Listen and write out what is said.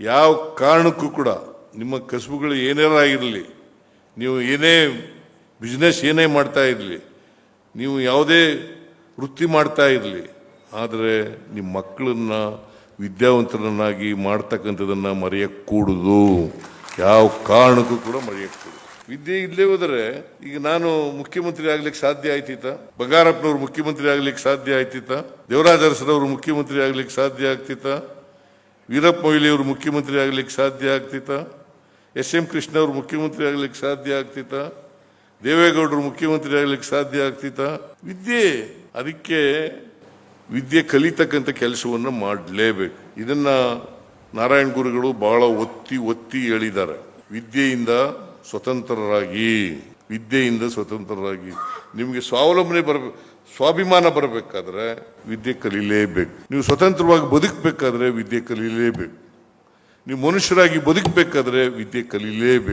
ಯಾವ ಕಾರಣಕ್ಕೂ ಕೂಡ ನಿಮ್ಮ ಕಸುಬುಗಳು ಏನಾಗಿರಲಿ, ನೀವು ಏನೇ ಬಿಸ್ನೆಸ್ ಏನೇ ಮಾಡ್ತಾ ಇರಲಿ, ನೀವು ಯಾವುದೇ ವೃತ್ತಿ ಮಾಡ್ತಾ ಇರಲಿ, ಆದರೆ ನಿಮ್ಮ ಮಕ್ಕಳನ್ನ ವಿದ್ಯಾವಂತರನ್ನಾಗಿ ಮಾಡ್ತಕ್ಕಂಥದ್ದನ್ನು ಮರೆಯக்கூಡುದು. ಯಾವ ಕಾರಣಕ್ಕೂ ಕೂಡ ಮರೆಯக்கூಡುದು. ವಿದ್ಯೆ ಇಲ್ಲೇ ಹೋದರೆ ಈಗ ನಾನು ಮುಖ್ಯಮಂತ್ರಿ ಆಗ್ಲಿಕ್ಕೆ ಸಾಧ್ಯ ಆಯ್ತಿತ್ತ? ಬಂಗಾರಪ್ಪನವ್ರು ಮುಖ್ಯಮಂತ್ರಿ ಆಗ್ಲಿಕ್ಕೆ ಸಾಧ್ಯ ಆಯ್ತಿತ್ತ? ದೇವರಾಜ ಅರಸರವರು ಮುಖ್ಯಮಂತ್ರಿ ಆಗ್ಲಿಕ್ಕೆ ಸಾಧ್ಯ ಆಗ್ತಿತ್ತ? ವೀರಪ್ಪ ಮೊಯ್ಲಿಯವರು ಮುಖ್ಯಮಂತ್ರಿ ಆಗ್ಲಿಕ್ಕೆ ಸಾಧ್ಯ ಆಗ್ತಿತ್ತ? ಎಸ್.ಎಂ. ಕೃಷ್ಣ ಅವರು ಮುಖ್ಯಮಂತ್ರಿ ಆಗ್ಲಿಕ್ಕೆ ಸಾಧ್ಯ ಆಗ್ತಿತ್ತ? ದೇವೇಗೌಡರು ಮುಖ್ಯಮಂತ್ರಿ ಆಗ್ಲಿಕ್ಕೆ ಸಾಧ್ಯ ಆಗ್ತಿತ್ತ? ವಿದ್ಯೆ, ಅದಕ್ಕೆ ವಿದ್ಯೆ ಕಲಿತಕ್ಕಂಥ ಕೆಲಸವನ್ನು ಮಾಡಲೇಬೇಕು. ಇದನ್ನ ನಾರಾಯಣ ಗುರುಗಳು ಬಹಳ ಒತ್ತಿ ಒತ್ತಿ ಹೇಳಿದ್ದಾರೆ. ವಿದ್ಯೆಯಿಂದ ಸ್ವತಂತ್ರರಾಗಿ, ವಿದ್ಯೆಯಿಂದ ಸ್ವತಂತ್ರರಾಗಿ. ನಿಮಗೆ ಸ್ವಾವಲಂಬನೆ ಬರಬೇಕು, ಸ್ವಾಭಿಮಾನ ಬರಬೇಕಾದ್ರೆ ವಿದ್ಯೆ ಕಲೀಲೇಬೇಕು. ನೀವು ಸ್ವತಂತ್ರವಾಗಿ ಬದುಕಬೇಕಾದ್ರೆ ವಿದ್ಯೆ ಕಲೀಲೇಬೇಕು. ನೀವು ಮನುಷ್ಯರಾಗಿ ಬದುಕಬೇಕಾದ್ರೆ ವಿದ್ಯೆ ಕಲೀಲೇಬೇಕು.